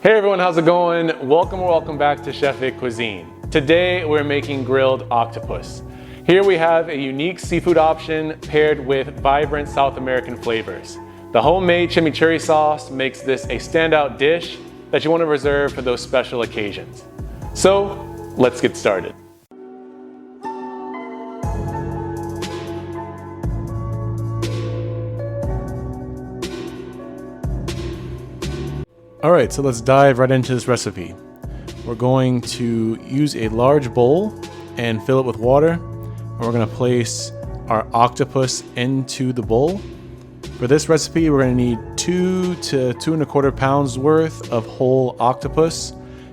Hey everyone, how's it going? Welcome back to Chef Vic Cuisine. Today we're making grilled octopus. Here we have a unique seafood option paired with vibrant South American flavors. The homemade chimichurri sauce makes this a standout dish that you want to reserve for those special occasions. So let's get started. All right, so let's dive right into this recipe. We're going to use a large bowl and fill it with water. And we're gonna place our octopus into the bowl. For this recipe, we're gonna need 2 to 2 1/4 pounds worth of whole octopus.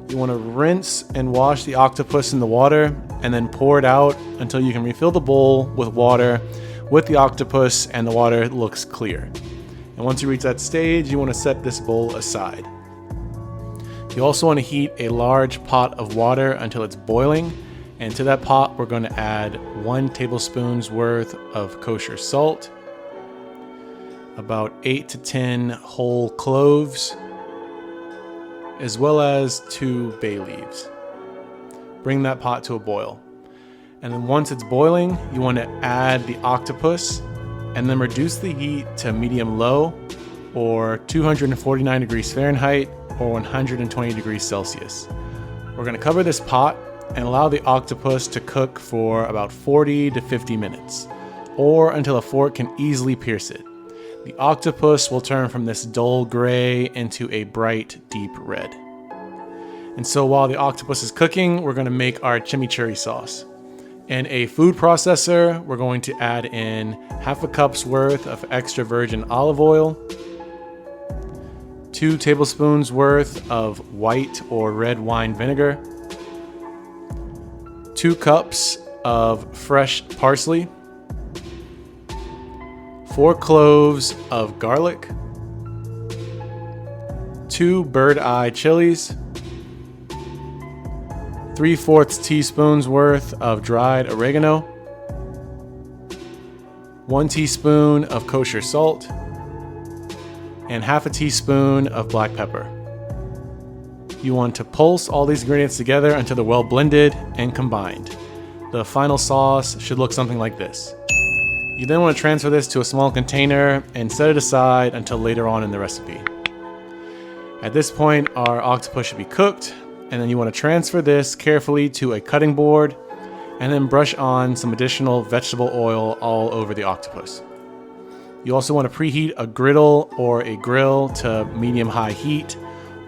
You wanna rinse and wash the octopus in the water and then pour it out until you can refill the bowl with water with the octopus and the water looks clear. And once you reach that stage, you wanna set this bowl aside. You also want to heat a large pot of water until it's boiling, and to that pot we're going to add 1 tablespoon's worth of kosher salt, about 8 to 10 whole cloves, as well as 2 bay leaves. Bring that pot to a boil. And then once it's boiling, you want to add the octopus and then reduce the heat to medium-low or 249 degrees Fahrenheit or 120 degrees Celsius. We're going to cover this pot and allow the octopus to cook for about 40 to 50 minutes, or until a fork can easily pierce it. The octopus will turn from this dull gray into a bright, deep red. And so while the octopus is cooking, we're going to make our chimichurri sauce. In a food processor, we're going to add in 1/2 cup's worth of extra virgin olive oil, 2 tablespoons worth of white or red wine vinegar, 2 cups of fresh parsley, 4 cloves of garlic, 2 bird eye chilies, 3/4 teaspoons worth of dried oregano, 1 teaspoon of kosher salt, and 1/2 teaspoon of black pepper. You want to pulse all these ingredients together until they're well blended and combined. The final sauce should look something like this. You then want to transfer this to a small container and set it aside until later on in the recipe. At this point, our octopus should be cooked, and then you want to transfer this carefully to a cutting board and then brush on some additional vegetable oil all over the octopus. You also want to preheat a griddle or a grill to medium-high heat,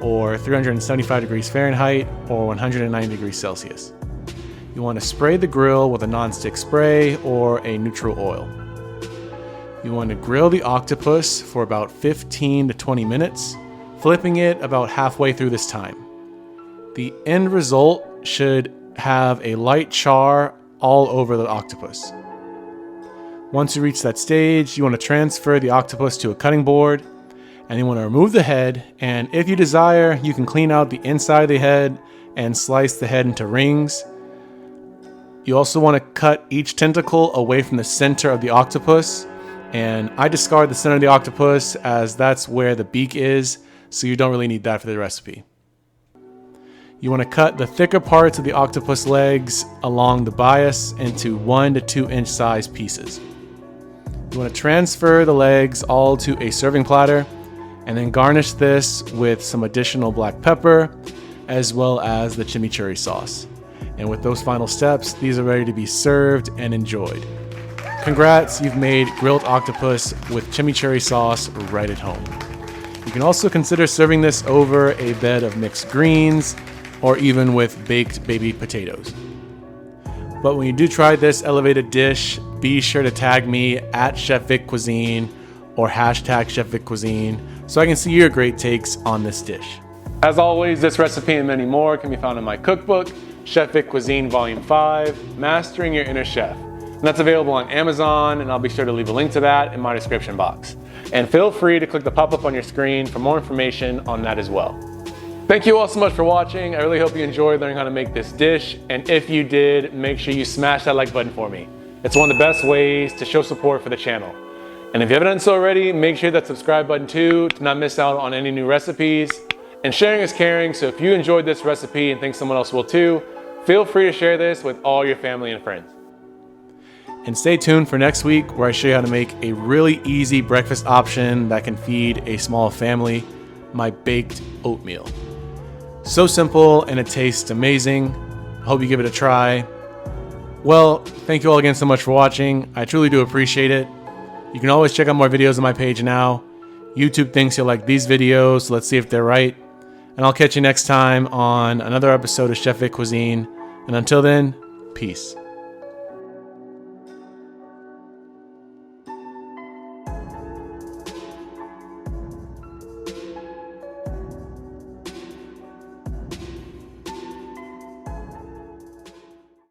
or 375 degrees Fahrenheit or 190 degrees Celsius. You want to spray the grill with a non-stick spray or a neutral oil. You want to grill the octopus for about 15 to 20 minutes, flipping it about halfway through this time. The end result should have a light char all over the octopus. Once you reach that stage, you want to transfer the octopus to a cutting board, and you want to remove the head, and if you desire, you can clean out the inside of the head and slice the head into rings. You also want to cut each tentacle away from the center of the octopus, and I discard the center of the octopus as that's where the beak is, so you don't really need that for the recipe. You want to cut the thicker parts of the octopus legs along the bias into 1 to 2 inch size pieces. You want to transfer the legs all to a serving platter and then garnish this with some additional black pepper as well as the chimichurri sauce. And with those final steps, these are ready to be served and enjoyed. Congrats, you've made grilled octopus with chimichurri sauce right at home. You can also consider serving this over a bed of mixed greens or even with baked baby potatoes. But when you do try this elevated dish, be sure to tag me at Chef Vic Cuisine or hashtag Chef Vic Cuisine so I can see your great takes on this dish. As always, this recipe and many more can be found in my cookbook, Chef Vic Cuisine Volume 5, Mastering Your Inner Chef. And that's available on Amazon, and I'll be sure to leave a link to that in my description box. And feel free to click the pop-up on your screen for more information on that as well. Thank you all so much for watching. I really hope you enjoyed learning how to make this dish. And if you did, make sure you smash that like button for me. It's one of the best ways to show support for the channel. And if you haven't done so already, make sure that subscribe button too to not miss out on any new recipes. And sharing is caring, so if you enjoyed this recipe and think someone else will too, feel free to share this with all your family and friends. And stay tuned for next week where I show you how to make a really easy breakfast option that can feed a small family, my baked oatmeal. So simple and it tastes amazing. I hope you give it a try. Well, thank you all again so much for watching. I truly do appreciate it. You can always check out more videos on my page now. YouTube thinks you'll like these videos, so let's see if they're right. And I'll catch you next time on another episode of Chef Vic Cuisine. And until then, peace.